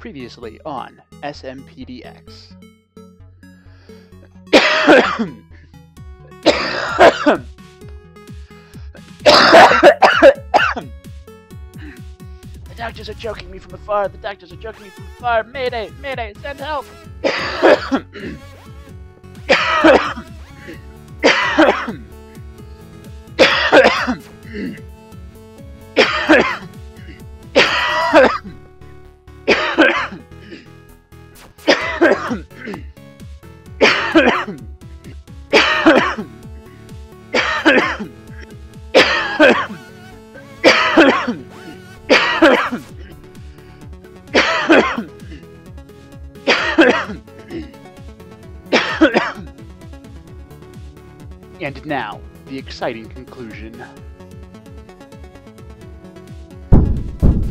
Previously on SMPDX. The doctors are choking me from afar. The doctors are choking me from afar. Mayday! Mayday! Send help! And now, the exciting conclusion.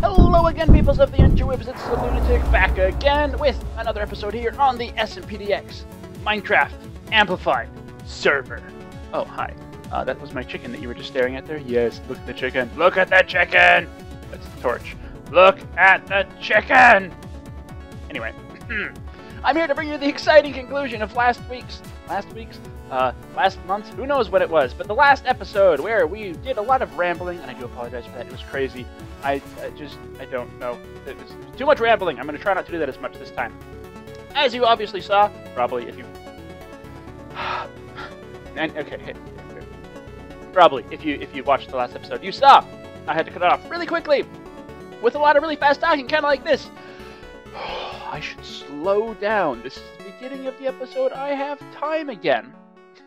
Hello again, peoples of the interwebs, it's the Lunatic back again with another episode here on the SMPDX Minecraft Amplified Server. Oh, hi. That was my chicken that you were just staring at there? Yes, look at the chicken. Look at that chicken! That's the torch. Look at the chicken! Anyway, I'm here to bring you the exciting conclusion of last month, who knows what it was, but the last episode where we did a lot of rambling, and I do apologize for that, it was crazy. I don't know. It was too much rambling. I'm going to try not to do that as much this time. As you obviously saw, probably if you... Probably if you watched the last episode, you saw I had to cut it off really quickly with a lot of really fast talking, kind of like this. I should slow down. This is the beginning of the episode. I have time again.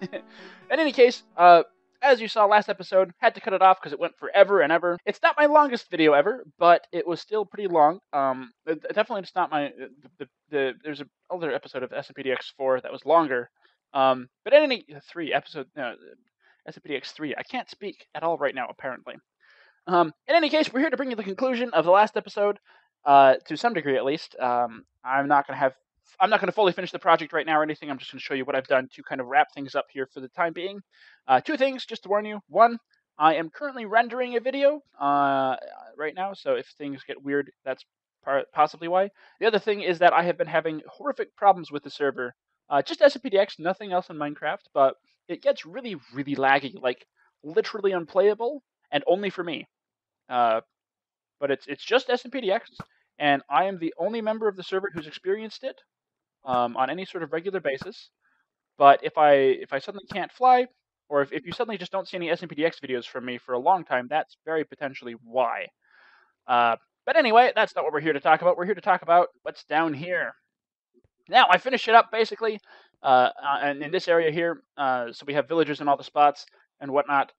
In any case, as you saw last episode, had to cut it off because it went forever and ever. It's not my longest video ever, but it was still pretty long. Definitely it's not my... there's another episode of SMPDX4 that was longer. But in any... SMPDX 3. I can't speak at all right now, apparently. In any case, we're here to bring you the conclusion of the last episode, to some degree at least. I'm not going to fully finish the project right now or anything. I'm just going to show you what I've done to kind of wrap things up here for the time being. Two things, just to warn you. One, I am currently rendering a video right now, so if things get weird, that's possibly why. The other thing is that I have been having horrific problems with the server. Just SMPDX, nothing else in Minecraft, but it gets really, really laggy, like literally unplayable, and only for me. But it's just SMPDX, and I am the only member of the server who's experienced it on any sort of regular basis. But if I suddenly can't fly, or if you suddenly just don't see any SMPDX videos from me for a long time, that's very potentially why. But anyway, that's not what we're here to talk about. We're here to talk about what's down here. Now, I finished it up, basically, and in this area here, so we have villagers in all the spots and whatnot.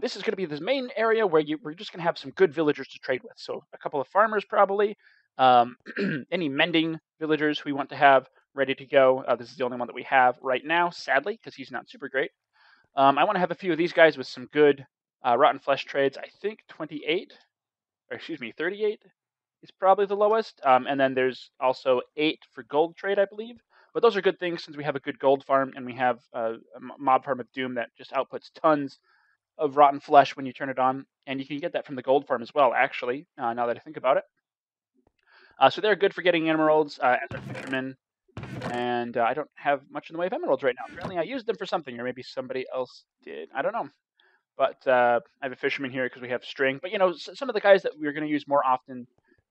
This is going to be the main area where we're just going to have some good villagers to trade with. So a couple of farmers, probably. Any mending villagers we want to have ready to go. This is the only one that we have right now, sadly, because he's not super great. I want to have a few of these guys with some good rotten flesh trades. I think 38 is probably the lowest. And then there's also 8 for gold trade, I believe. But those are good things since we have a good gold farm and we have a mob farm of doom that just outputs tons of rotten flesh when you turn it on. And you can get that from the gold farm as well, actually, now that I think about it. So they're good for getting emeralds as a fisherman. And I don't have much in the way of emeralds right now. Apparently I used them for something, or maybe somebody else did. I don't know. But I have a fisherman here because we have string. But, some of the guys that we're going to use more often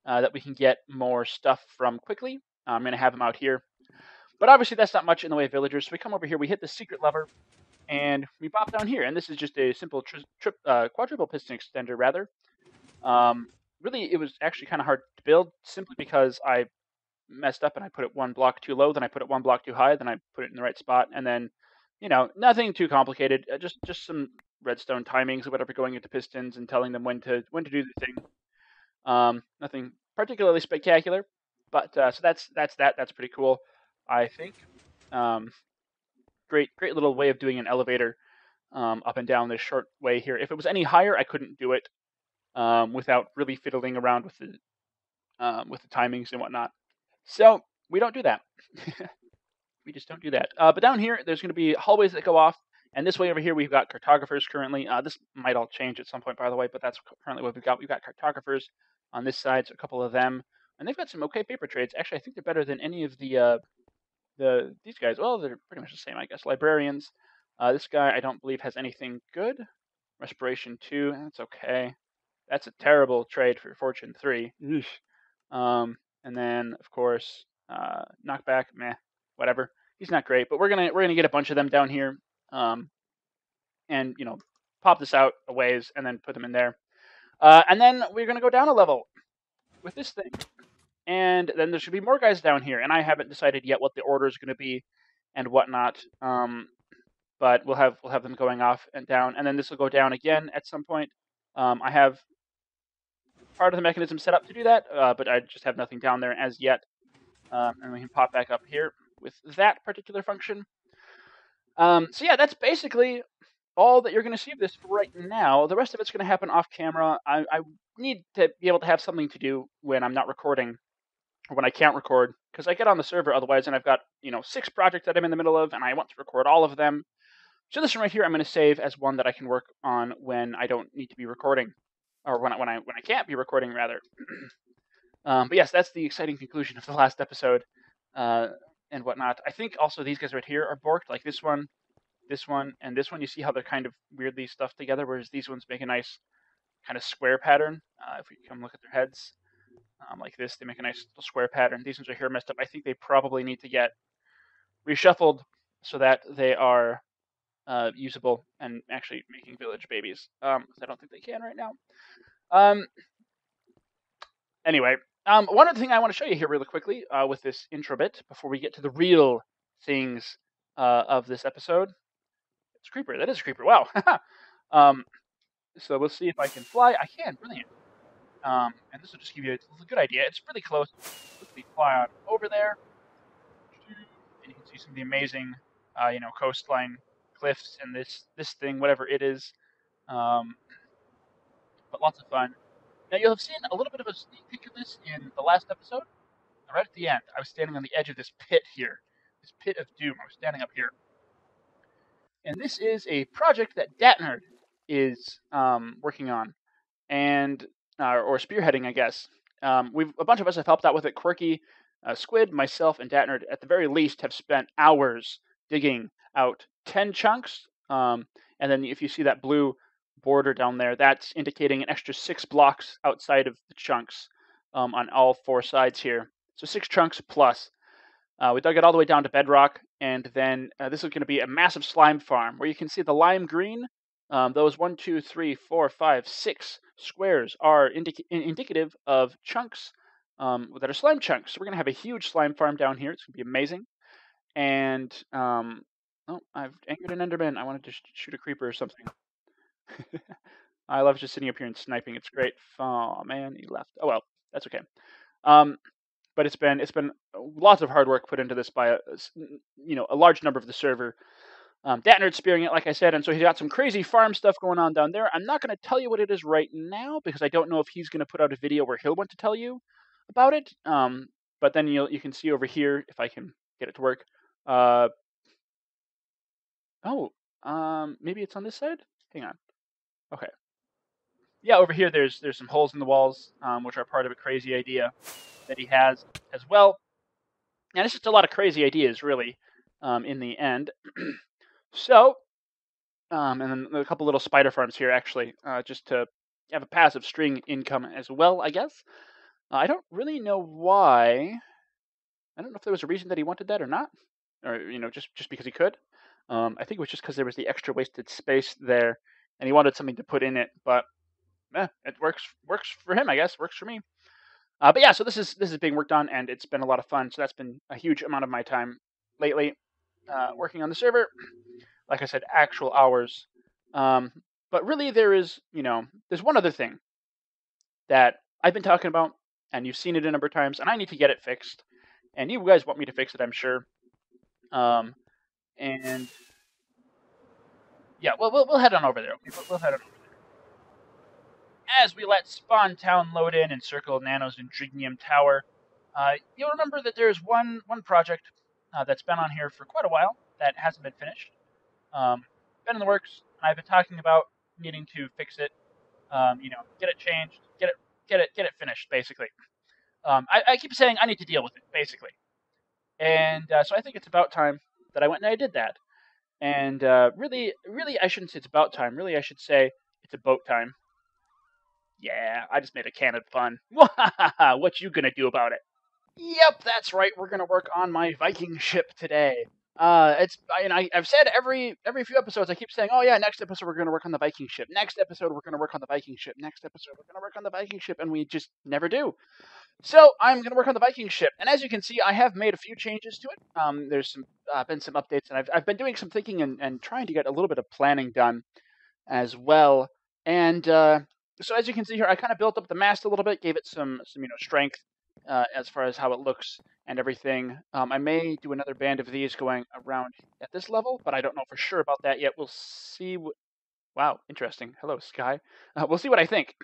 that we can get more stuff from quickly, I'm going to have them out here. But obviously that's not much in the way of villagers. So we come over here, we hit the secret lever, and we pop down here. And this is just a simple quadruple piston extender, rather. Really, it was actually kind of hard to build, simply because I messed up and I put it one block too low, then I put it one block too high, then I put it in the right spot, and then, nothing too complicated. Just some redstone timings or whatever going into pistons and telling them when to do the thing. Nothing particularly spectacular, but so that's that. That's pretty cool, I think. Great little way of doing an elevator up and down this short way here. If it was any higher, I couldn't do it without really fiddling around with the timings and whatnot. So we don't do that. We just don't do that. But down here, there's going to be hallways that go off. And this way over here, we've got cartographers currently. This might all change at some point, by the way, but that's currently what we've got. We've got cartographers on this side, so a couple of them and they've got some okay paper trades. Actually, I think they're better than any of these guys. Well, they're pretty much the same, I guess. Librarians. This guy I don't believe has anything good. Respiration 2, that's okay. That's a terrible trade for Fortune 3. And then of course knockback, meh, whatever. He's not great, but we're gonna get a bunch of them down here, and pop this out a ways and then put them in there. And then we're gonna go down a level with this thing, and then there should be more guys down here. And I haven't decided yet what the order is going to be and whatnot. But we'll have them going off and down, and then this will go down again at some point. I have part of the mechanism set up to do that, but I just have nothing down there as yet. And we can pop back up here with that particular function. So yeah, that's basically all that you're going to see of this right now. The rest of it's going to happen off camera. I need to be able to have something to do when I'm not recording, or when I can't record, because I get on the server otherwise, and I've got 6 projects that I'm in the middle of, and I want to record all of them. So this one right here, I'm going to save as one that I can work on when I don't need to be recording, or when I can't be recording rather. But yes, that's the exciting conclusion of the last episode, and whatnot. I think also these guys right here are borked, like this one, and this one. You see how they're kind of weirdly stuffed together, whereas these ones make a nice kind of square pattern. If we come look at their heads, like this, they make a nice little square pattern. These ones are here messed up. I think they probably need to get reshuffled so that they are usable and actually making village babies. Because I don't think they can right now. Anyway, one other thing I want to show you here really quickly with this intro bit before we get to the real things of this episode. It's a creeper. That is a creeper. Wow. So we'll see if I can fly. I can. Brilliant. And this will just give you a good idea. It's really close. Let's fly on over there. And you can see some of the amazing, coastline cliffs and this thing, whatever it is. But lots of fun. Now, you'll have seen a little bit of a sneak peek of this in the last episode. Right at the end, I was standing on the edge of this pit here. This pit of doom. I was standing up here. And this is a project that DatNerd is working on, and or spearheading, I guess. A bunch of us have helped out with it. Quirky Squid, myself, and DatNerd, at the very least, have spent hours digging out 10 chunks. And then if you see that blue border down there, that's indicating an extra 6 blocks outside of the chunks on all 4 sides here. So 6 chunks plus. We dug it all the way down to bedrock, and then this is going to be a massive slime farm where you can see the lime green. Those 1, 2, 3, 4, 5, 6 squares are indicative of chunks that are slime chunks. So we're going to have a huge slime farm down here. It's going to be amazing. And oh, I've angered an enderman. I wanted to shoot a creeper or something. I love just sitting up here and sniping. It's great. Oh man, he left. Oh well, that's okay. But it's been lots of hard work put into this by a large number of the server. DatNerd spearing it, like I said, and so he's got some crazy farm stuff going on down there. I'm not going to tell you what it is right now because I don't know if he's going to put out a video where he'll want to tell you about it. But then you can see over here, if I can get it to work. Maybe it's on this side. Hang on. Okay. Yeah, over here there's some holes in the walls, which are part of a crazy idea that he has as well. And it's just a lot of crazy ideas, really, in the end. So, and then a couple little spider farms here, actually, just to have a passive string income as well, I guess. I don't really know why. I don't know if there was a reason that he wanted that or not, or just because he could. I think it was just because there was the extra wasted space there, and he wanted something to put in it. But it works for him, I guess. Works for me. But yeah, so this is being worked on, and it's been a lot of fun. So that's been a huge amount of my time lately, working on the server. Like I said, actual hours. But really, there's one other thing that I've been talking about, and you've seen it a number of times, and I need to get it fixed. And you guys want me to fix it, I'm sure. And yeah, we'll head on over there. Okay, we'll head on over there. As we let Spawn Town load in and circle Nano's Indrignium Tower, you'll remember that there's one project that's been on here for quite a while that hasn't been finished. Been in the works, and I've been talking about needing to fix it. Get it changed, get it finished, basically. I keep saying I need to deal with it, basically. And so I think it's about time that I went and I did that. And really, I shouldn't say it's about time. Really, I should say it's about time. Yeah, I just made a canon fun. What you gonna do about it? Yep, that's right. We're gonna work on my Viking ship today. I've said every few episodes I keep saying, oh yeah, next episode we're gonna work on the Viking ship. Next episode we're gonna work on the Viking ship. Next episode we're gonna work on the Viking ship, and we just never do. So I'm gonna work on the Viking ship, and as you can see, I have made a few changes to it. There's been some updates, and I've been doing some thinking and trying to get a little bit of planning done as well. And so as you can see here, I kind of built up the mast a little bit, gave it some strength as far as how it looks and everything. I may do another band of these going around at this level, but I don't know for sure about that yet. We'll see. Wow, interesting. Hello, Sky. We'll see what I think,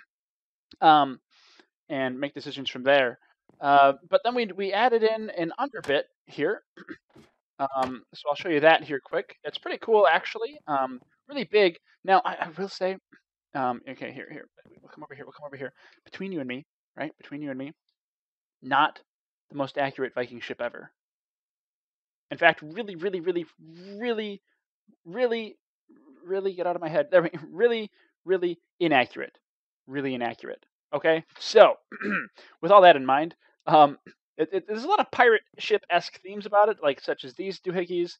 and make decisions from there. But then we added in an underbit here. So I'll show you that here quick. It's pretty cool, actually. Really big. Now, I will say, okay, here. We'll come over here. Between you and me, right? Between you and me, not the most accurate Viking ship ever. In fact, really get out of my head. Really inaccurate. Really inaccurate. Okay, so with all that in mind, there's a lot of pirate ship-esque themes about it, like such as these doohickeys,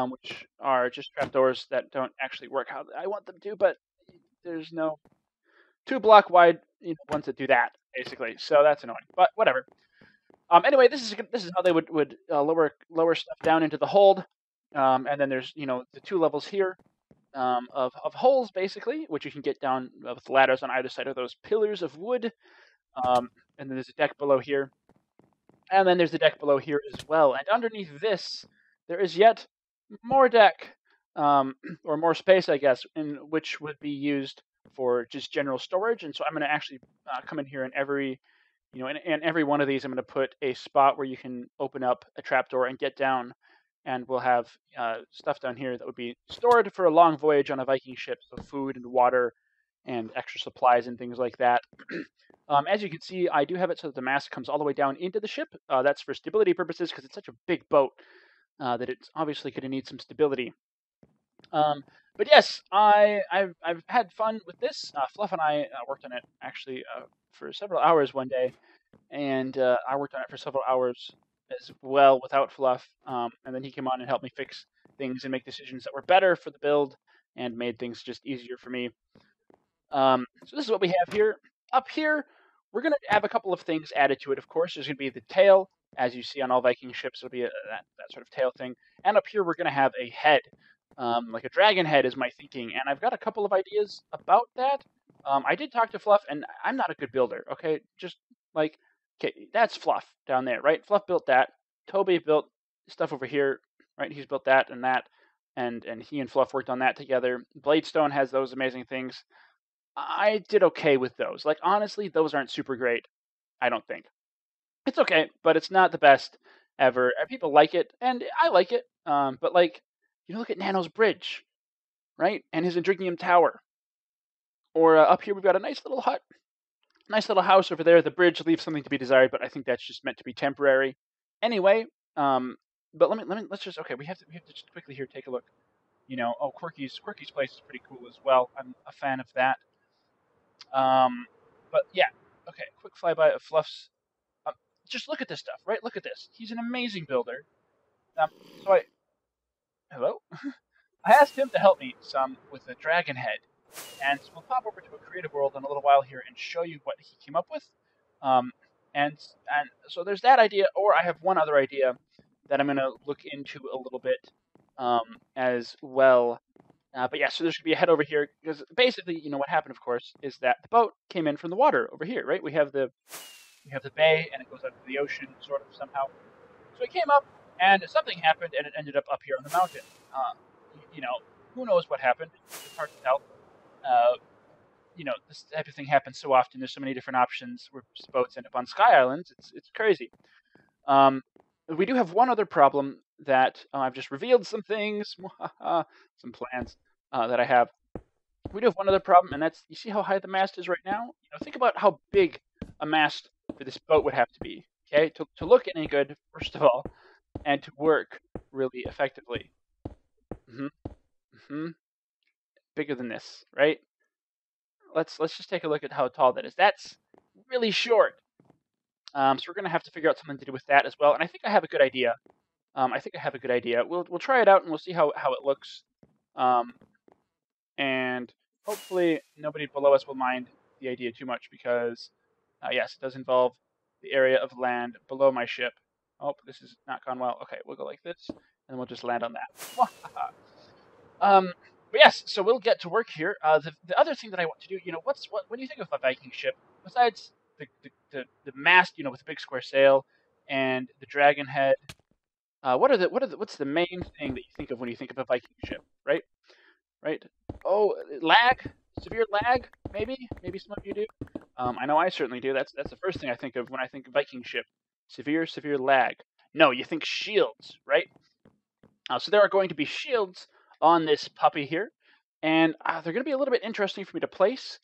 which are just trapdoors that don't actually work how I want them to, but there's no 2-block wide ones that do that, basically. So that's annoying, but whatever. Anyway, this is how they would lower stuff down into the hold, and then there's the 2 levels here of holes, basically, which you can get down with ladders on either side of those pillars of wood. And then there's a deck below here. And then there's the deck below here as well. And underneath this, there is yet more deck, or more space, I guess, in which would be used for just general storage. And so I'm going to actually come in here and in every one of these, I'm going to put a spot where you can open up a trapdoor and get down. And we'll have stuff down here that would be stored for a long voyage on a Viking ship, so food and water and extra supplies and things like that. As you can see, I do have it so that the mast comes all the way down into the ship. That's for stability purposes because it's such a big boat that it's obviously going to need some stability. But yes, I've had fun with this. Fluff and I worked on it actually for several hours one day, and I worked on it for several hours as well without Fluff. And then he came on and helped me fix things and make decisions that were better for the build and made things just easier for me. So this is what we have here. Up here, we're going to have a couple of things added to it, of course. There's going to be the tail. As you see on all Viking ships, it'll be that sort of tail thing. And up here, we're going to have a head. Like a dragon head is my thinking. And I've got a couple of ideas about that. I did talk to Fluff, and I'm not a good builder, okay? Okay, that's Fluff down there, right? Fluff built that. Toby built stuff over here, right? He's built that and that. And he and Fluff worked on that together. Bladestone has those amazing things. I did okay with those. Like, honestly, those aren't super great, I don't think. It's okay, but it's not the best ever. People like it, and I like it. But, like, look at Nano's bridge, right? And his Indrigium Tower. Or up here, we've got a nice little hut. Nice little house over there. The bridge leaves something to be desired, but I think that's just meant to be temporary. Anyway, but let's just, okay, we have to just quickly here take a look. Quirky's place is pretty cool as well. I'm a fan of that. But yeah, okay, quick flyby of Fluff's. Just look at this stuff, right? Look at this. He's an amazing builder. Hello? I asked him to help me some with the dragon head. And so we'll pop over to a creative world in a little while here and show you what he came up with. And so there's that idea, or I have one other idea that I'm going to look into a little bit as well. But yeah, so there should be a head over here, because basically, what happened, of course, is that the boat came in from the water over here, right? We have the bay, and it goes out to the ocean, sort of, somehow. So it came up, and something happened, and it ended up here on the mountain. Who knows what happened? It's hard to tell. This type of thing happens so often. There's so many different options where boats end up on Sky Islands. It's crazy. We do have one other problem that I've just revealed some things, some plans that I have. We do have one other problem, and that's, you see how high the mast is right now? Think about how big a mast for this boat would have to be, okay? To look any good, first of all, and to work really effectively. Bigger than this, right? Let's just take a look at how tall that is. That's really short. So we're going to have to figure out something to do with that as well. And I think I have a good idea. We'll try it out and we'll see how it looks. And hopefully nobody below us will mind the idea too much because, yes, it does involve the area of land below my ship. Oh, this has not gone well. Okay, we'll go like this, and then we'll just land on that. But yes, so we'll get to work here. The other thing that I want to do, what when you think of a Viking ship, besides the mast, with the big square sail and the dragon head, what's the main thing that you think of when you think of a Viking ship, right? Right? Oh, lag, severe lag, maybe some of you do. I know I certainly do. That's the first thing I think of when I think of Viking ship. Severe lag. No, you think shields, right? So there are going to be shields on this puppy here, and they're going to be a little bit interesting for me to place.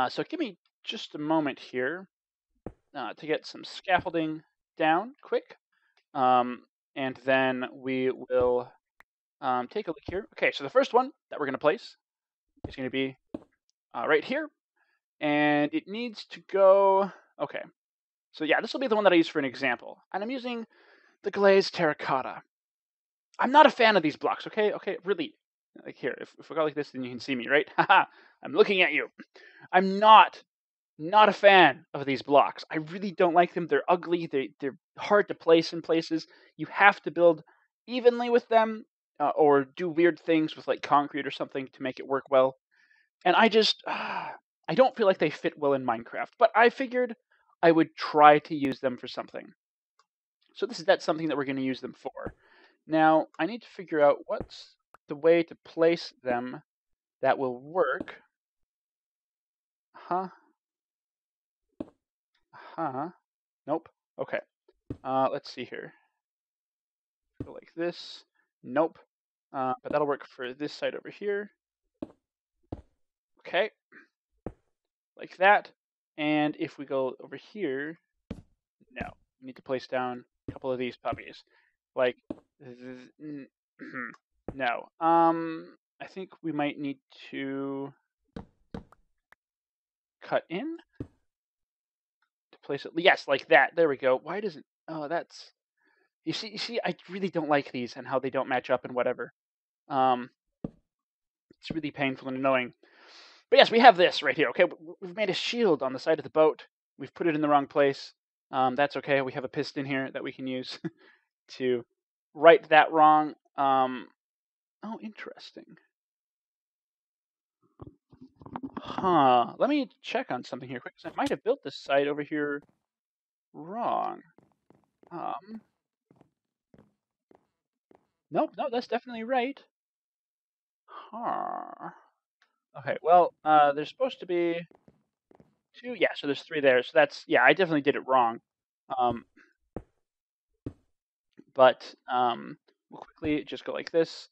So give me just a moment here to get some scaffolding down quick, and then we will take a look here. Okay, so the first one that we're going to place is going to be right here, and it needs to go. Okay, so yeah, this will be the one that I use for an example, and I'm using the glazed terracotta. I'm not a fan of these blocks, okay? Okay, really. Like here, if we go like this, then you can see me, right? Haha, I'm looking at you. I'm not a fan of these blocks. I really don't like them. They're ugly. They're hard to place in places. You have to build evenly with them or do weird things with like concrete or something to make it work well. And I just, I don't feel like they fit well in Minecraft. But I figured I would try to use them for something. So that's something that we're going to use them for. Now, I need to figure out what's the way to place them that will work. Nope. Okay. Let's see here. Go like this. Nope. But that'll work for this side over here. Okay. Like that. And if we go over here, no. We need to place down a couple of these puppies. Like, no. I think we might need to cut in to place it. Yes, like that. There we go. Why doesn't? Oh, that's. You see. I really don't like these and how they don't match up and whatever. It's really painful and annoying. But yes, we have this right here. Okay, we've made a shield on the side of the boat. We've put it in the wrong place. That's okay. We have a piston here that we can use to right that wrong. Oh, interesting. Let me check on something here quick, because I might have built this side over here wrong. Nope, that's definitely right. Okay, well, there's supposed to be 2. Yeah, so there's 3 there. So that's, yeah, I definitely did it wrong. But we'll quickly just go like this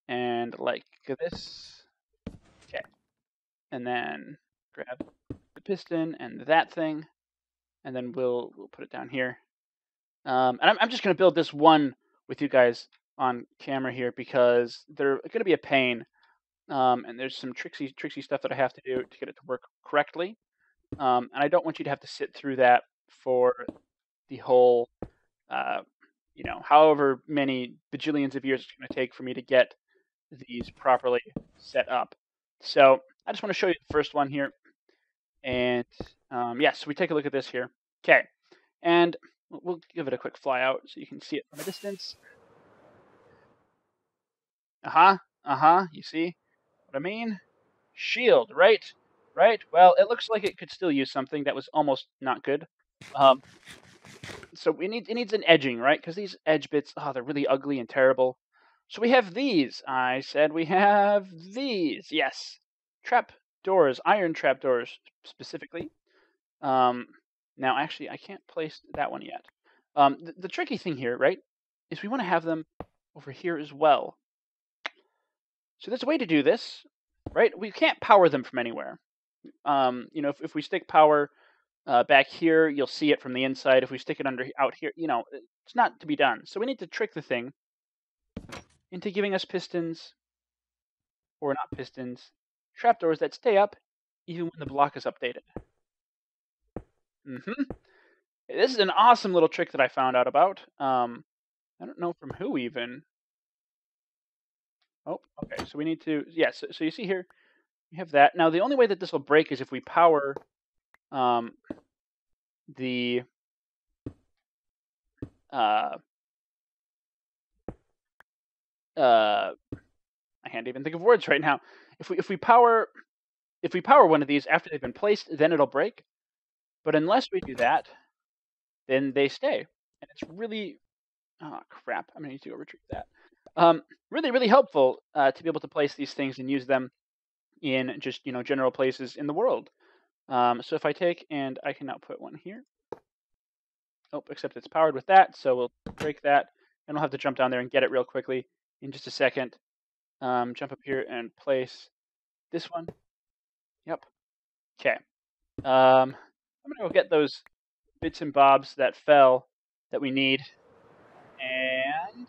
and like this. Okay. And then grab the piston and that thing, and then we'll put it down here. And I'm just going to build this one with you guys on camera here because they're going to be a pain. And there's some tricksy stuff that I have to do to get it to work correctly. And I don't want you to have to sit through that for the whole, however many bajillions of years it's going to take for me to get these properly set up. So I just want to show you the first one here. And yes, we take a look at this here. Okay. And we'll give it a quick fly out so you can see it from a distance. You see what I mean? Shield, right? Right? Well, it looks like it could still use something that was almost not good. So it needs an edging, right? Because these edge bits, they're really ugly and terrible. So we have these. I said we have these. Yes. Trap doors, iron trap doors specifically. Now, actually, I can't place that one yet. The tricky thing here, right, is we want to have them over here as well. So there's a way to do this, right? We can't power them from anywhere. If we stick power back here, you'll see it from the inside. If we stick it out here, you know, it's not to be done. So we need to trick the thing into giving us pistons, or not pistons, trapdoors that stay up even when the block is updated. This is an awesome little trick that I found out about. I don't know from who even. Oh, okay. So we need to, yes. So you see here, we have that. Now the only way that this will break is if we power the I can't even think of words right now. If we power one of these after they've been placed, then it'll break. But unless we do that, then they stay, and it's really crap. I'm gonna need to go retrieve that. Really, really helpful to be able to place these things and use them in just general places in the world. So if I take and I can now put one here. Oh, except it's powered with that, so we'll break that, and we'll have to jump down there and get it real quickly in just a second. Jump up here and place this one. Yep. Okay. I'm gonna go get those bits and bobs that fell that we need, and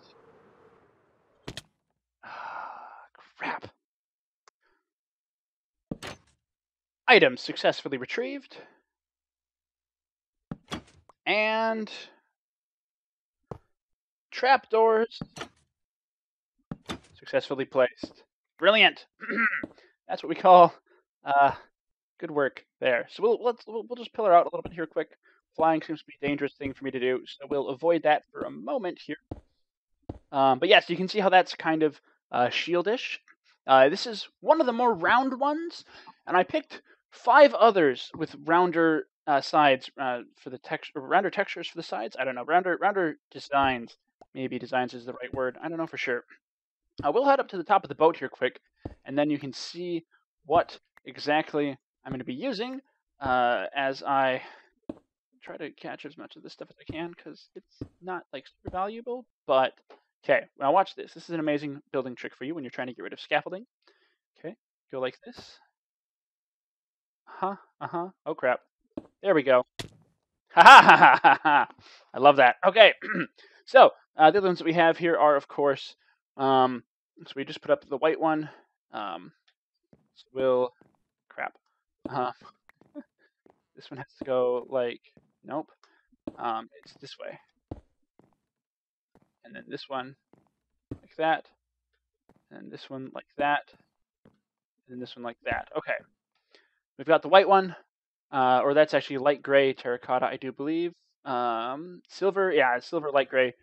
crap. Items successfully retrieved, and trapdoors successfully placed. Brilliant. That's what we call good work there. So we'll just pillar out a little bit here quick. Flying seems to be a dangerous thing for me to do, so we'll avoid that for a moment here. But yes, you can see how that's kind of shieldish. This is one of the more round ones, and I picked 5 others with rounder sides for the rounder textures for the sides. I don't know, rounder designs. Maybe designs is the right word. I don't know for sure. We'll head up to the top of the boat here quick, and then you can see what exactly I'm going to be using as I try to catch as much of this stuff as I can, because it's not like super valuable. But okay, now watch this. This is an amazing building trick for you when you're trying to get rid of scaffolding. Okay, go like this. Oh crap. There we go. Ha ha ha ha! I love that. Okay, so the other ones that we have here are, of course, so we just put up the white one. So crap. This one has to go like, nope. It's this way. And then this one like that. And this one like that. And then this one like that. Okay. We've got the white one, or that's actually light gray terracotta, I do believe. Silver, yeah, silver, light gray,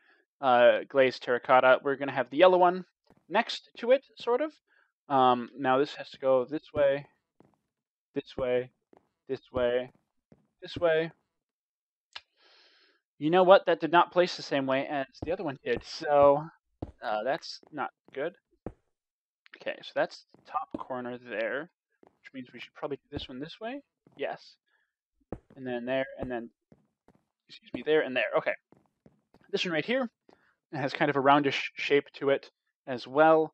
glazed terracotta. We're going to have the yellow one next to it, sort of. Now this has to go this way, this way, this way, this way. You know what? That did not place the same way as the other one did, so that's not good. Okay, so that's the top corner there, which means we should probably do this one this way. Yes. And then there, and then, excuse me, there and there. Okay. This one right here, it has kind of a roundish shape to it as well.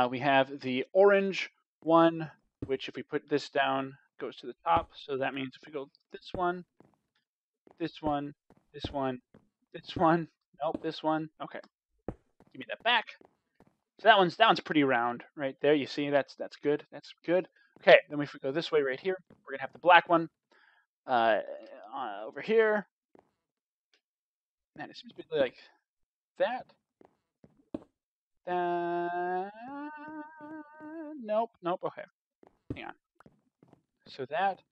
We have the orange one, which if we put this down, goes to the top. So that means if we go this one, this one, this one, this one, nope, this one. Okay. Give me that back. So that one's pretty round right there. You see, that's good. That's good. Okay, then if we go this way right here, we're gonna have the black one over here. And it seems to be like that. Nope. Okay, hang on. So that.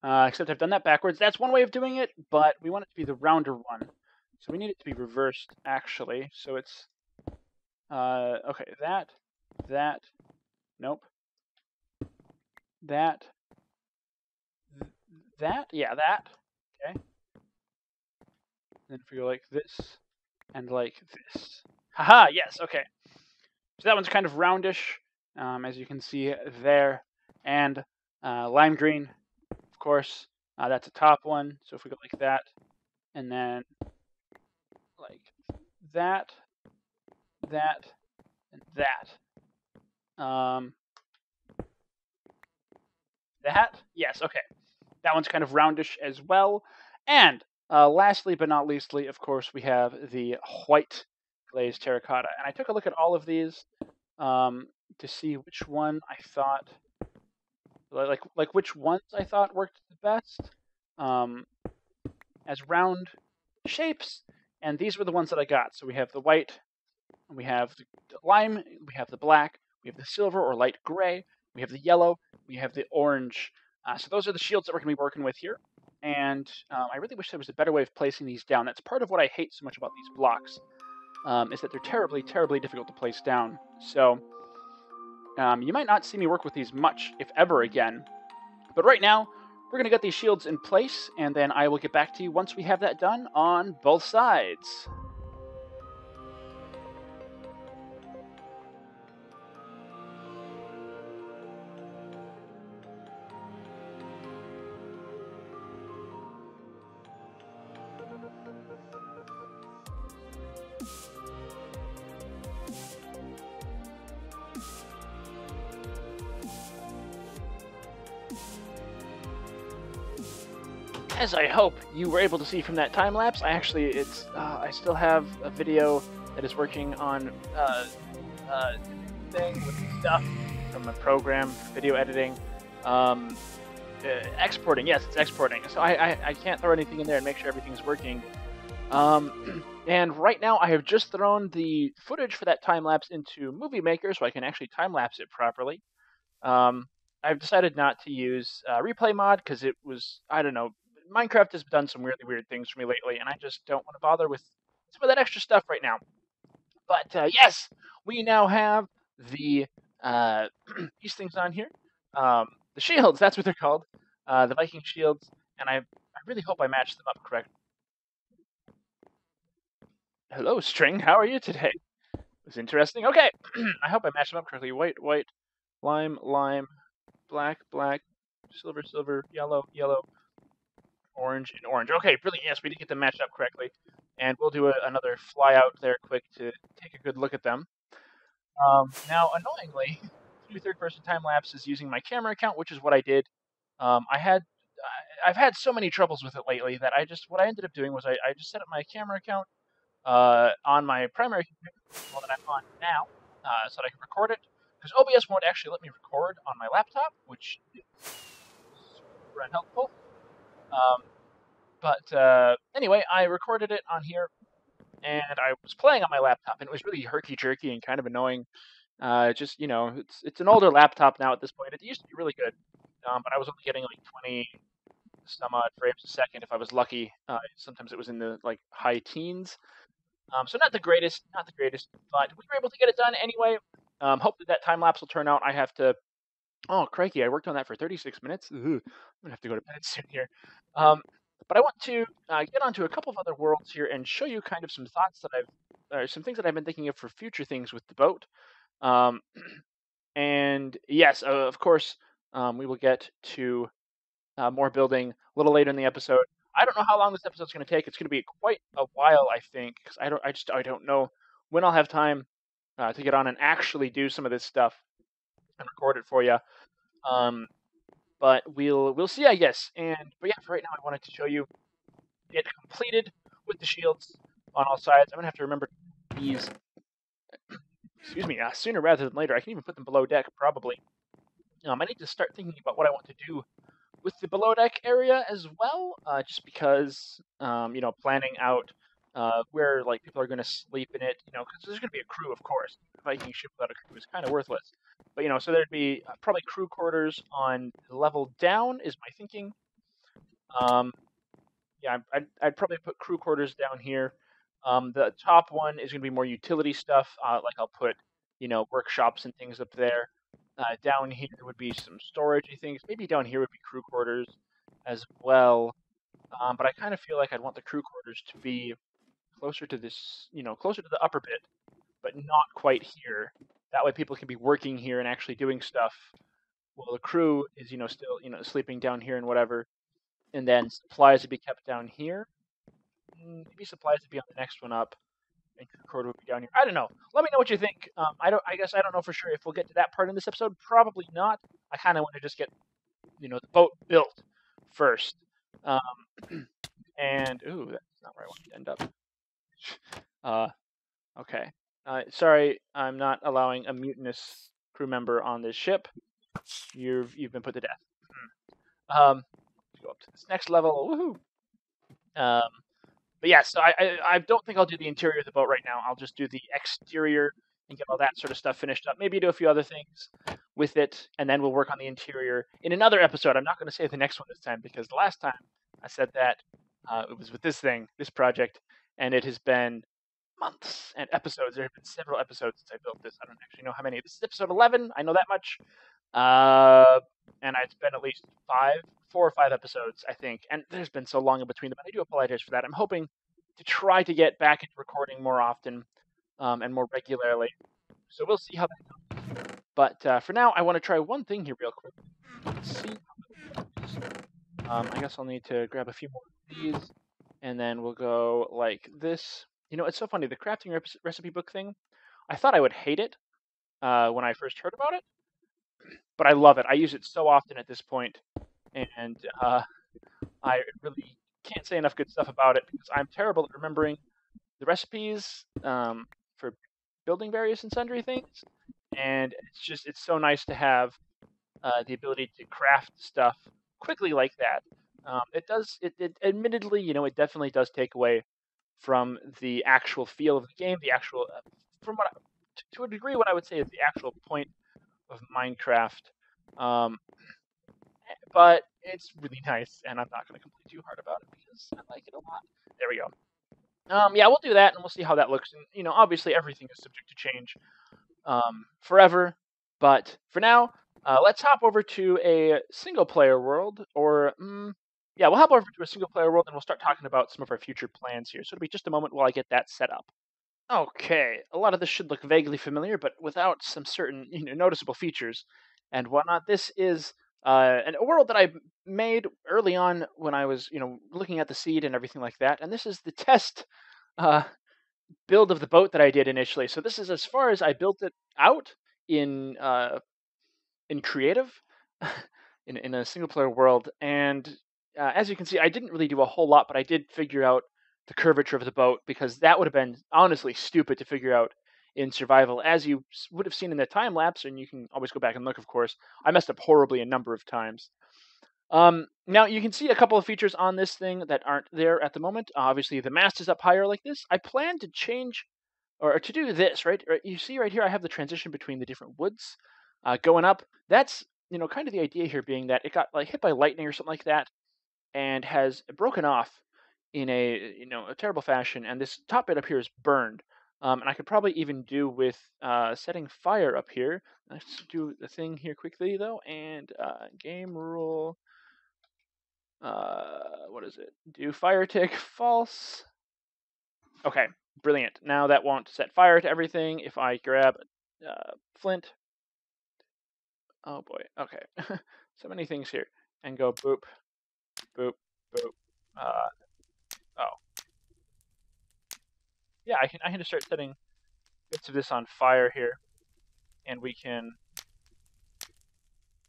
Except I've done that backwards. That's one way of doing it, but we want it to be the rounder one. So we need it to be reversed, actually. So it's, okay, that, nope. That, yeah, that, okay. And then if we go like this, and like this. Haha, yes, okay. So that one's kind of roundish, as you can see there. And lime green, of course, that's a top one. So if we go like that, and then like that, and that. That? Yes, okay. That one's kind of roundish as well. And lastly but not leastly, of course, we have the white glazed terracotta. And I took a look at all of these to see which one I thought, like which ones I thought worked the best as round shapes. And these were the ones that I got. So we have the white, we have the lime, we have the black, we have the silver or light gray, we have the yellow, we have the orange. So those are the shields that we're going to be working with here. And I really wish there was a better way of placing these down. That's part of what I hate so much about these blocks, is that they're terribly, terribly difficult to place down. So you might not see me work with these much, if ever again. But right now, we're going to get these shields in place, and then I will get back to you once we have that done on both sides. As I hope you were able to see from that time lapse, I still have a video that is working on thing with stuff from a program for video editing. Exporting, yes, it's exporting. So I can't throw anything in there and make sure everything's working. And right now I have just thrown the footage for that time lapse into Movie Maker so I can actually time lapse it properly. I've decided not to use replay mod because it was, I don't know, Minecraft has done some really weird things for me lately, and I just don't want to bother with some of that extra stuff right now. But yes, we now have the these things on here. The shields, that's what they're called. The Viking shields, and I really hope I matched them up correctly. Hello, String, how are you today? It was interesting. Okay, I hope I matched them up correctly. White, white, lime, lime, black, black, silver, silver, yellow, yellow, orange, and orange. Okay, brilliant. Yes, we did get them matched up correctly. And we'll do another fly out there quick to take a good look at them. Now, annoyingly, do third-person time lapse is using my camera account, which is what I did. I've had so many troubles with it lately that what I ended up doing was I just set up my camera account on my primary computer, well, that I'm on now, so that I can record it. Because OBS won't actually let me record on my laptop, which is super unhelpful. But anyway, I recorded it on here, and I was playing on my laptop, and it was really herky-jerky and kind of annoying. Just, you know, it's an older laptop now at this point. It used to be really good, but I was only getting like 20 some odd frames a second if I was lucky. Sometimes it was in the like high teens. So not the greatest, but we were able to get it done anyway. Hope that time lapse will turn out. I have to. Oh, crikey! I worked on that for 36 minutes. Ugh, I'm gonna have to go to bed soon here. But I want to get onto a couple of other worlds here and show you kind of some thoughts that some things that I've been thinking of for future things with the boat. And yes, of course, we will get to more building a little later in the episode. I don't know how long this episode's going to take. It's going to be quite a while, I think, because I don't know when I'll have time to get on and actually do some of this stuff and record it for you. But we'll see, I guess. But yeah, for right now, I wanted to show you it completed with the shields on all sides. I'm gonna have to remember these. Excuse me, sooner rather than later. I can even put them below deck, probably. I need to start thinking about what I want to do with the below deck area as well, just because, planning out where like people are going to sleep in it, because there's going to be a crew, of course. A Viking ship without a crew is kind of worthless. But, so there'd be probably crew quarters on the level down is my thinking. Yeah, I'd probably put crew quarters down here. The top one is going to be more utility stuff. Like I'll put, workshops and things up there. Down here would be some storage, I think. Maybe down here would be crew quarters as well. But I kind of feel like I'd want the crew quarters to be closer to this, closer to the upper bit, but not quite here. That way people can be working here and actually doing stuff while the crew is, still, sleeping down here and whatever. And then supplies would be kept down here. Maybe supplies would be on the next one up. And crew quarter would be down here. I don't know. Let me know what you think. I guess I don't know for sure if we'll get to that part in this episode. Probably not. I kind of want to just get the boat built first. And ooh, that's not where I want to end up. Okay. Sorry, I'm not allowing a mutinous crew member on this ship. You've been put to death. Let's go up to this next level. Woohoo! But yeah, so I don't think I'll do the interior of the boat right now. I'll just do the exterior and get all that sort of stuff finished up. Maybe do a few other things with it, and then we'll work on the interior in another episode. I'm not going to say the next one this time because the last time I said that it was with this project, and it has been months and episodes. There have been several episodes since I built this. I don't actually know how many. This is episode 11. I know that much. And it's been at least 4 or 5 episodes, I think. And there's been so long in between them. And I do apologize for that. I'm hoping to try to get back into recording more often and more regularly. So we'll see how that goes. But for now, I want to try one thing here real quick. Let's see. I guess I'll need to grab a few more of these. And then we'll go like this. It's so funny. The crafting recipe book thing, I thought I would hate it when I first heard about it. But I love it. I use it so often at this point. And I really can't say enough good stuff about it because I'm terrible at remembering the recipes for building various and sundry things. And it's so nice to have the ability to craft stuff quickly like that. It admittedly, it definitely does take away from the actual feel of the game, the actual, to a degree, what I would say is the actual point of Minecraft. But it's really nice, and I'm not going to complain too hard about it because I like it a lot. There we go. Yeah, we'll do that, and we'll see how that looks. And obviously everything is subject to change forever. But for now, let's hop over to a single-player world, or yeah, we'll hop over to a single-player world, and we'll start talking about some of our future plans here. So it'll be just a moment while I get that set up. Okay, a lot of this should look vaguely familiar, but without some certain noticeable features and whatnot. This is a world that I made early on when I was looking at the seed and everything like that. And this is the test build of the boat that I did initially. So this is as far as I built it out in creative, in a single player world. And as you can see, I didn't really do a whole lot, but I did figure out the curvature of the boat because that would have been honestly stupid to figure out in survival. As you would have seen in the time lapse, and you can always go back and look, of course, I messed up horribly a number of times. Now you can see a couple of features on this thing that aren't there at the moment. Obviously, the mast is up higher like this. I plan to change, or to do this, right? You see right here, I have the transition between the different woods going up. That's, kind of the idea here being that it got like hit by lightning or something like that and has broken off in a terrible fashion, and this top bit up here is burned. And I could probably even do with setting fire up here. Let's do the thing here quickly though, and game rule. What is it? Do fire tick false. Okay, brilliant. Now that won't set fire to everything. If I grab flint. Oh boy. Okay, so many things here, and go boop, boop, boop. Oh. Yeah, I can just start setting bits of this on fire here, and we can,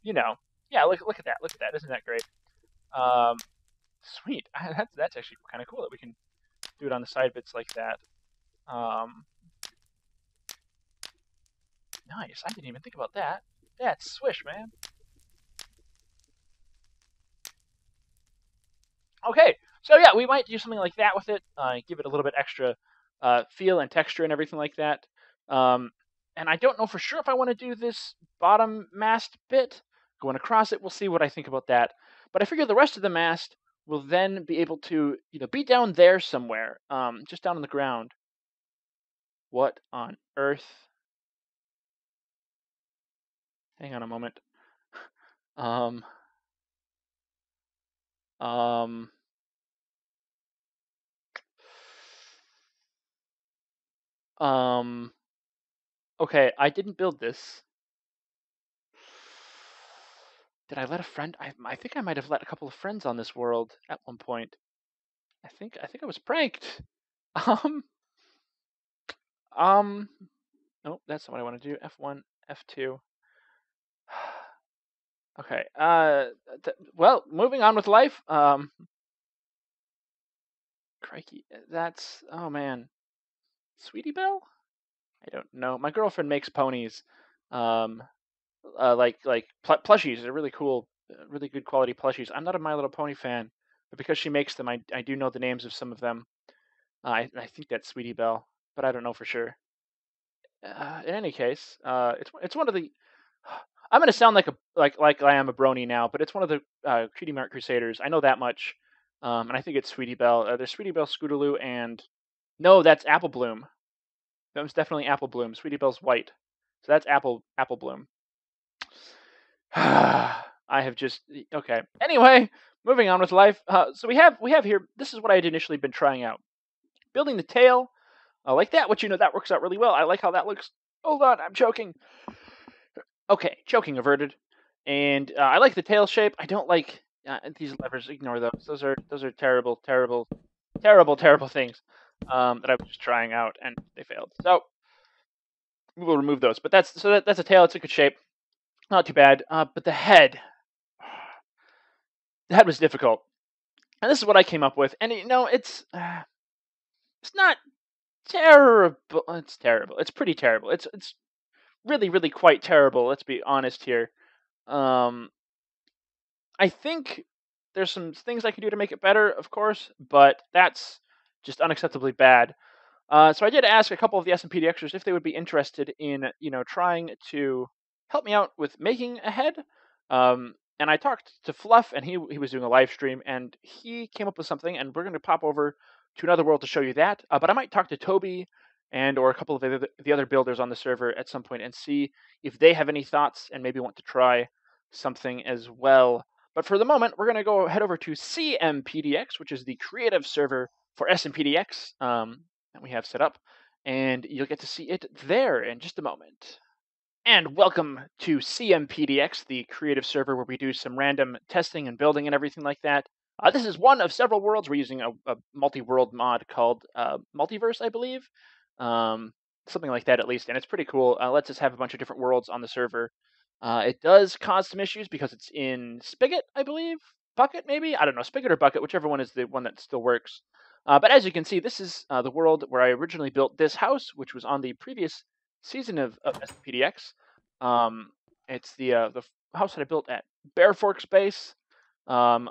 yeah, look at that, isn't that great? Sweet, that's actually kind of cool that we can do it on the side bits like that. Nice, I didn't even think about that. That's swish, man. Okay, so yeah, we might do something like that with it, give it a little bit extra feel and texture and everything like that. And I don't know for sure if I want to do this bottom mast bit going across it. We'll see what I think about that. But I figure the rest of the mast will then be able to, be down there somewhere, just down on the ground. What on earth? Hang on a moment. Okay, I didn't build this. Did I let a friend? I think I might have let a couple of friends on this world at one point. I think I was pranked. No, that's not what I want to do. F1, F2. Okay. Well, moving on with life. Crikey, that's oh man, Sweetie Belle. I don't know. My girlfriend makes ponies, um, like plushies. They're really cool, really good quality plushies. I'm not a My Little Pony fan, but because she makes them, I do know the names of some of them. I think that's Sweetie Belle, but I don't know for sure. In any case, it's one of the. I'm gonna sound like like I am a brony now, but it's one of the Cutie Mark Crusaders. I know that much, and I think it's Sweetie Belle. There's Sweetie Belle, Scootaloo, and no, that's Apple Bloom. That was definitely Apple Bloom. Sweetie Belle's white, so that's Apple Bloom. I have just okay. Anyway, moving on with life. So we have here. This is what I had initially been trying out. Building the tail like that, which that works out really well. I like how that looks. Hold on, I'm choking. Okay, choking averted. And I like the tail shape. I don't like these levers. Ignore those. Those are terrible, terrible, terrible, terrible things that I was just trying out, and they failed. So we will remove those. But that's a tail. It's a good shape. Not too bad. But the head was difficult, and this is what I came up with. And it's not terrible. It's terrible. It's pretty terrible. It's really, really quite terrible. Let's be honest here. I think there's some things I can do to make it better, of course, but that's just unacceptably bad. So I did ask a couple of the SMPDXers if they would be interested in, trying to help me out with making a head. And I talked to Fluff, and he was doing a live stream, and he came up with something, and we're going to pop over to another world to show you that. But I might talk to Toby and or a couple of the other builders on the server at some point and see if they have any thoughts and maybe want to try something as well. But for the moment, we're going to go head over to SMPDX, which is the creative server for SMPDX that we have set up, and you'll get to see it there in just a moment. And welcome to SMPDX, the creative server where we do some random testing and building and everything like that. This is one of several worlds. We're using a multi-world mod called Multiverse, I believe. Something like that at least, and it's pretty cool. Lets us have a bunch of different worlds on the server. It does cause some issues because it's in Spigot, I believe. Bucket, maybe? I don't know. Spigot or Bucket, whichever one is the one that still works. But as you can see, this is the world where I originally built this house, which was on the previous season of SMPDX. It's the house that I built at Bear Forks Base. Not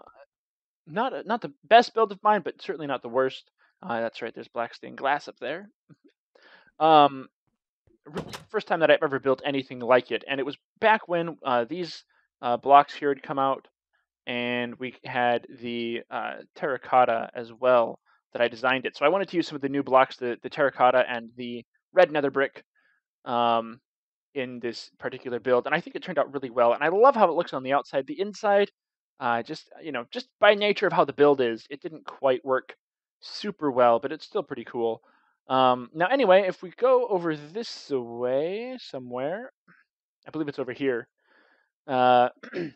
the best build of mine, but certainly not the worst. That's right. There's black stained glass up there. Really the first time that I've ever built anything like it, and it was back when these blocks here had come out, and we had the terracotta as well that I designed it. So I wanted to use some of the new blocks, the terracotta and the red nether brick, in this particular build, and I think it turned out really well. And I love how it looks on the outside. The inside, just by nature of how the build is, it didn't quite work super well, but it's still pretty cool. Now, anyway, if we go over this way somewhere, I believe it's over here. And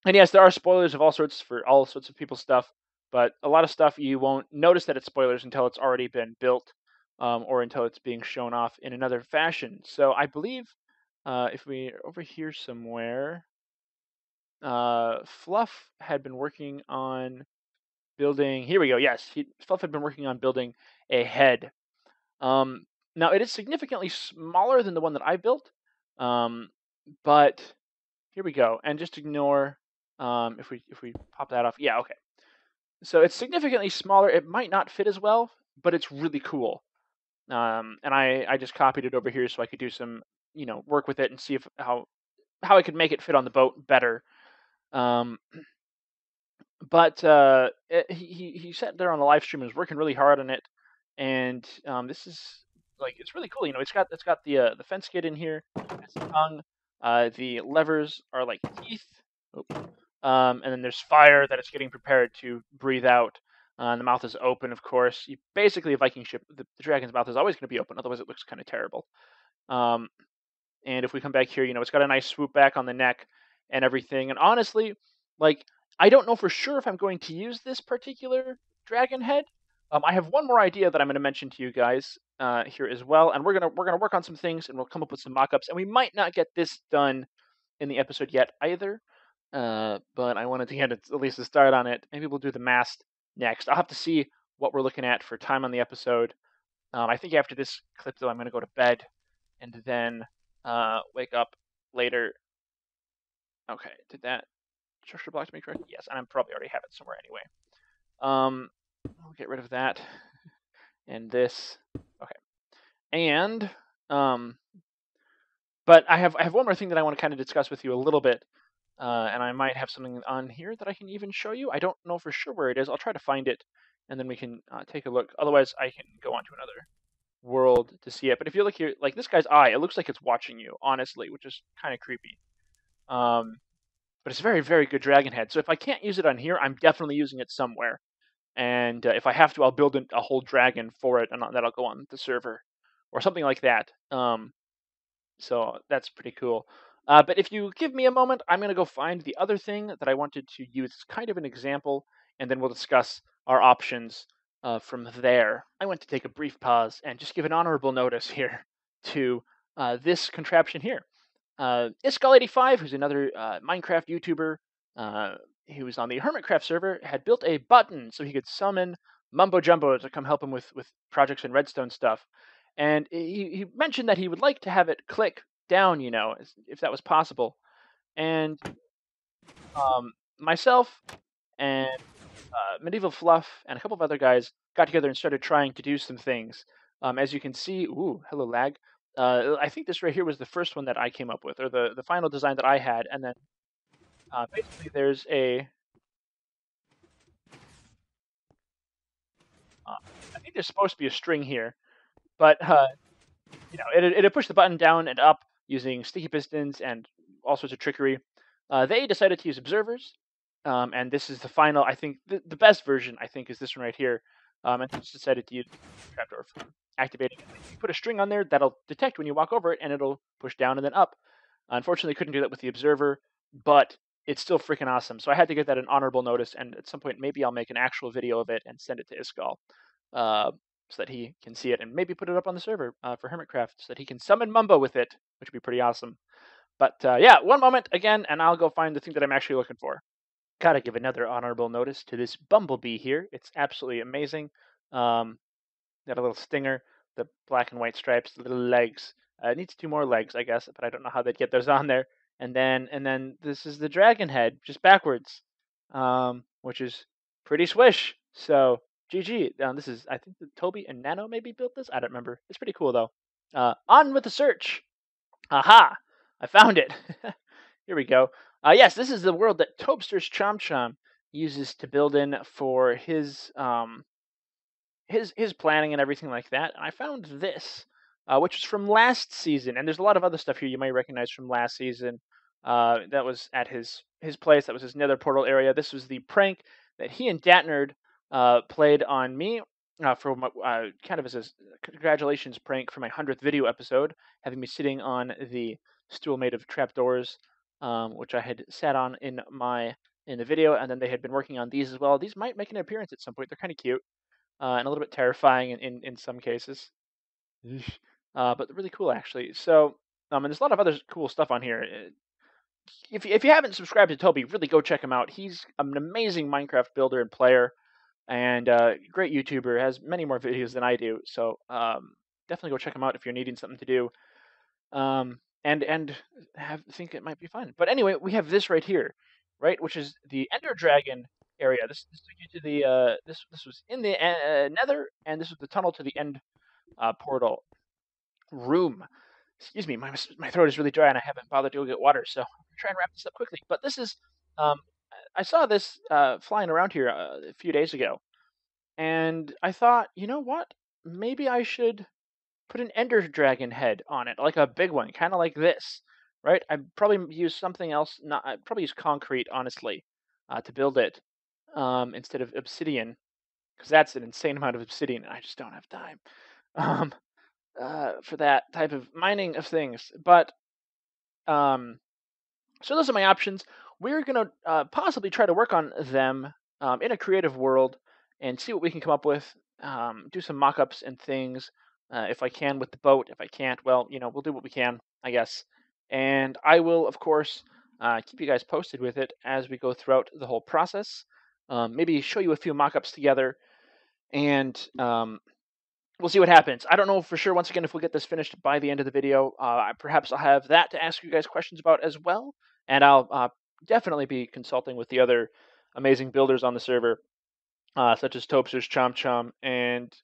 yes, there are spoilers of all sorts for all sorts of people's stuff, but a lot of stuff you won't notice that it's spoilers until it's already been built, or until it's being shown off in another fashion. So I believe if we over here somewhere, Fluff had been working on building. Here we go. Yes, Fluff had been working on building a head. Now it is significantly smaller than the one that I built, but here we go. And just ignore if we pop that off. Yeah, okay. So it's significantly smaller. It might not fit as well, but it's really cool. And I just copied it over here so I could do some work with it and see if how I could make it fit on the boat better. But he sat there on the live stream and was working really hard on it, and this is it's really cool. It's got the fence kit in here. It's the tongue. The levers are like teeth. And then there's fire that it's getting prepared to breathe out. And the mouth is open, of course. Basically, a Viking ship, the dragon's mouth is always going to be open, otherwise it looks kind of terrible. And if we come back here, it's got a nice swoop back on the neck and everything. And honestly, I don't know for sure if I'm going to use this particular dragon head. I have one more idea that I'm going to mention to you guys here as well, and we're gonna work on some things, and we'll come up with some mock-ups. And we might not get this done in the episode yet either. but I wanted to get at least a start on it. Maybe we'll do the mast next. I'll have to see what we're looking at for time on the episode. I think after this clip, though, I'm going to go to bed and then wake up later. Okay, did that structure block to me correct? Yes, and I probably already have it somewhere anyway. I'll get rid of that and this. Okay, and but I have one more thing that I want to kind of discuss with you a little bit, and I might have something on here that I can even show you. I don't know for sure where it is. I'll try to find it, and then we can take a look. Otherwise, I can go on to another world to see it. But if you look here, like this guy's eye, it looks like it's watching you, honestly, which is kind of creepy. But it's a very, very good dragon head. So if I can't use it on here, I'm definitely using it somewhere. And if I have to, I'll build a whole dragon for it, and that'll go on the server or something like that. So that's pretty cool. But if you give me a moment, I'm going to go find the other thing that I wanted to use as kind of an example, and then we'll discuss our options from there. I want to take a brief pause and just give an honorable notice here to this contraption here. Izioq85, who's another Minecraft YouTuber, he was on the Hermitcraft server, had built a button so he could summon Mumbo Jumbo to come help him with projects and redstone stuff. And he mentioned that he would like to have it click down, if that was possible. And myself and Medieval Fluff and a couple of other guys got together and started trying to do some things. As you can see, ooh, hello lag. I think this right here was the first one that I came up with, or the final design that I had. And then basically there's a... I think there's supposed to be a string here, but it'd push the button down and up using sticky pistons and all sorts of trickery. They decided to use observers, and this is the final. I think the best version, I think, is this one right here. And just decided to use trapdoor for activating it. You put a string on there that'll detect when you walk over it, and it'll push down and then up. Unfortunately, couldn't do that with the observer, but it's still freaking awesome. So I had to get that an honorable notice, and at some point, maybe I'll make an actual video of it and send it to Izioq. So that he can see it and maybe put it up on the server for Hermitcraft so that he can summon Mumbo with it, which would be pretty awesome. But yeah, one moment again, and I'll go find the thing that I'm actually looking for. Gotta give another honorable notice to this bumblebee here. It's absolutely amazing. Got a little stinger, the black and white stripes, the little legs. It needs 2 more legs, I guess, but I don't know how they'd get those on there. And then this is the dragon head, just backwards, which is pretty swish. So GG. This is, I think, Toby and Nano maybe built this. I don't remember. It's pretty cool though. On with the search. Aha! I found it. Here we go. Yes, this is the world that Tobsters ChomChom uses to build in for his planning and everything like that. And I found this, which is from last season. And there's a lot of other stuff here you might recognize from last season. That was at his place. That was his nether portal area. This was the prank that he and DatNerd played on me for my, kind of as a congratulations prank for my 100th video episode, having me sitting on the stool made of trapdoors, which I had sat on in the video, and then they had been working on these as well. These might make an appearance at some point. They're kind of cute and a little bit terrifying in some cases, but really cool actually. So, and there's a lot of other cool stuff on here. If you haven't subscribed to Toby, really go check him out. He's an amazing Minecraft builder and player, and great YouTuber. Has many more videos than I do. So definitely go check him out if you're needing something to do, and think it might be fun. But anyway, we have this right here, right, which is the Ender Dragon area. This took you to the this was in the Nether, and this was the tunnel to the end portal room. Excuse me, my throat is really dry and I haven't bothered to go get water, so I'm gonna try and wrap this up quickly. But this is I saw this flying around here a few days ago, and I thought, you know what? Maybe I should put an Ender Dragon head on it, like a big one, kind of like this, right? I'd probably use something else. I'd probably use concrete, honestly, to build it instead of obsidian, because that's an insane amount of obsidian. And I just don't have time for that type of mining of things. But so those are my options. We're gonna possibly try to work on them in a creative world and see what we can come up with. Do some mock-ups and things if I can with the boat. If I can't, well, we'll do what we can, I guess. And I will, of course, keep you guys posted with it as we go throughout the whole process. Maybe show you a few mock-ups together, and we'll see what happens. I don't know for sure, once again, if we'll get this finished by the end of the video. Perhaps I'll have that to ask you guys questions about as well, and I'll definitely be consulting with the other amazing builders on the server, such as Tobsters ChomChom and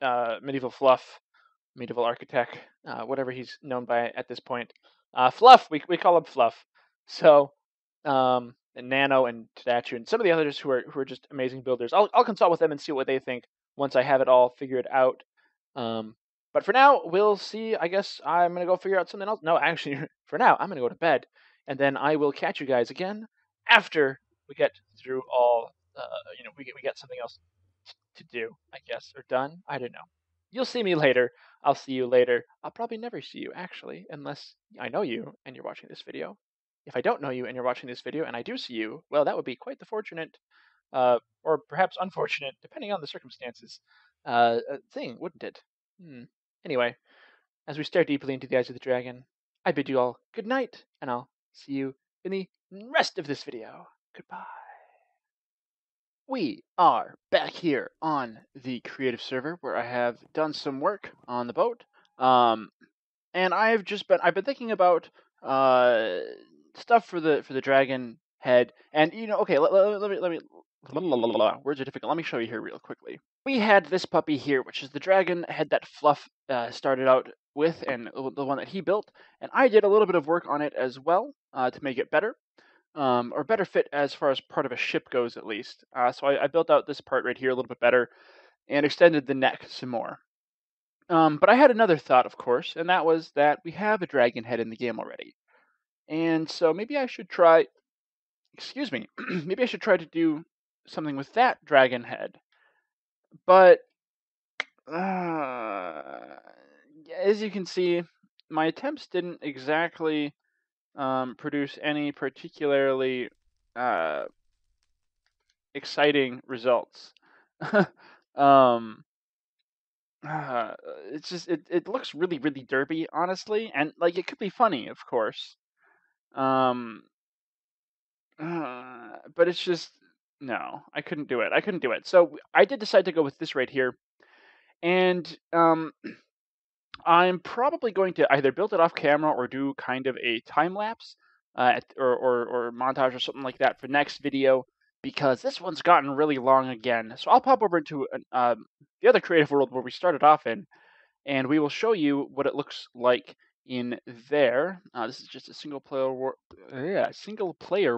MedievalArchitect, whatever he's known by at this point. Fluff, we call him Fluff. So, and Nano and Statue and some of the others who are just amazing builders. I'll consult with them and see what they think once I have it all figured out. But for now, we'll see. I guess I'm gonna go figure out something else. No, actually, for now, I'm gonna go to bed, and then I will catch you guys again after we get through all. We get something else to do, I guess, or done. I don't know. You'll see me later. I'll see you later. I'll probably never see you, actually, unless I know you and you're watching this video. If I don't know you and you're watching this video and I do see you, well, that would be quite the fortunate, or perhaps unfortunate, depending on the circumstances, thing, wouldn't it? Anyway, as we stare deeply into the eyes of the dragon, I bid you all good night, and I'll see you in the rest of this video. Goodbye. We are back here on the creative server where I have done some work on the boat. And I've been thinking about stuff for the dragon head. And okay, let me words are difficult. Let me show you here real quickly. We had this puppy here, which is the dragon head that Fluff started out with, and the one that he built. And I did a little bit of work on it as well to make it better. Or better fit as far as part of a ship goes, at least. So I built out this part right here a little bit better and extended the neck some more. But I had another thought, of course, and that was that we have a dragon head in the game already. And so maybe I should try, maybe I should try to do something with that dragon head. But, as you can see, my attempts didn't exactly produce any particularly exciting results. It's just it looks really derpy, honestly, and like it could be funny, of course. But it's just no, I couldn't do it. So I did decide to go with this right here, and I'm probably going to either build it off camera or do kind of a time lapse or montage or something like that for next video, because this one's gotten really long again. So I'll pop over into the other creative world where we started off in, and we will show you what it looks like in there. This is just a single player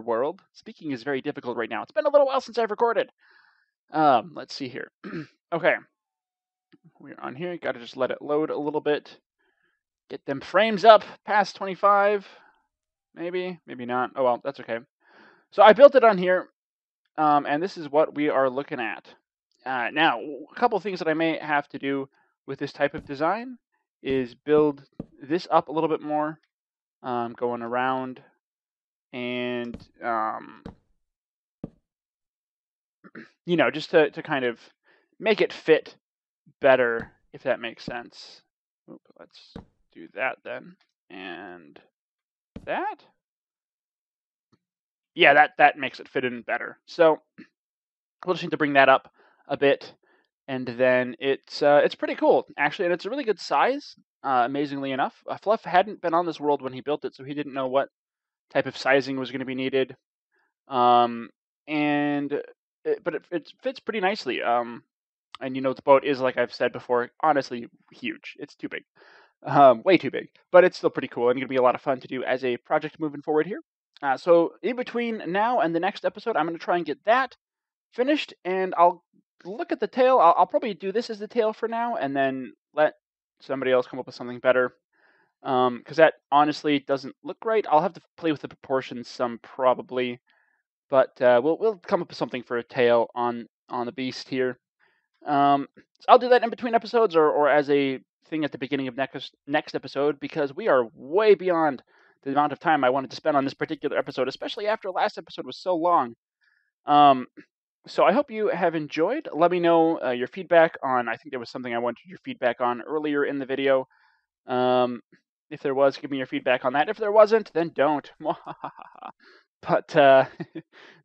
world. Speaking is very difficult right now. It's been a little while since I've recorded. Let's see here. Okay. We're on here. Got to just let it load a little bit. Get them frames up past 25. Maybe not. Oh well, that's okay. So I built it on here, and this is what we are looking at. Now, a couple of things that I may have to do with this type of design is build this up a little bit more, going around, and just to kind of make it fit better, if that makes sense. Let's do that then, and that. Yeah, that makes it fit in better. So we'll just need to bring that up a bit, and then it's pretty cool actually, and it's a really good size. Amazingly enough, Fluff hadn't been on this world when he built it, so he didn't know what type of sizing was going to be needed. But it fits pretty nicely. And the boat is, like I've said before, honestly huge. It's too big, way too big, but it's still pretty cool and going to be a lot of fun to do as a project moving forward here. So in between now and the next episode, I'm going to try and get that finished, and I'll look at the tail. I'll probably do this as the tail for now, and then let somebody else come up with something better. Because that honestly doesn't look right. I'll have to play with the proportions some probably, but we'll come up with something for a tail on the beast here. So I'll do that in between episodes or as a thing at the beginning of next episode, because we are way beyond the amount of time I wanted to spend on this particular episode, especially after last episode was so long. So I hope you have enjoyed. Let me know your feedback on, I think there was something I wanted your feedback on earlier in the video. If there was, give me your feedback on that. If there wasn't, then don't. But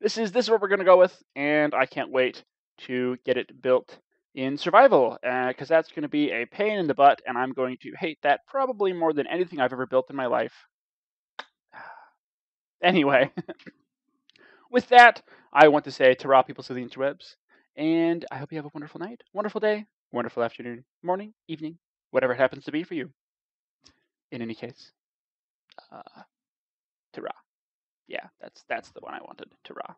this is what we're gonna go with, and I can't wait to get it built in survival, because that's going to be a pain in the butt, and I'm going to hate that probably more than anything I've ever built in my life. Anyway, with that, I want to say ta-ra, peoples of the interwebs, and I hope you have a wonderful night, wonderful day, wonderful afternoon, morning, evening, whatever it happens to be for you. In any case, ta-ra. Yeah, that's the one I wanted, ta-ra.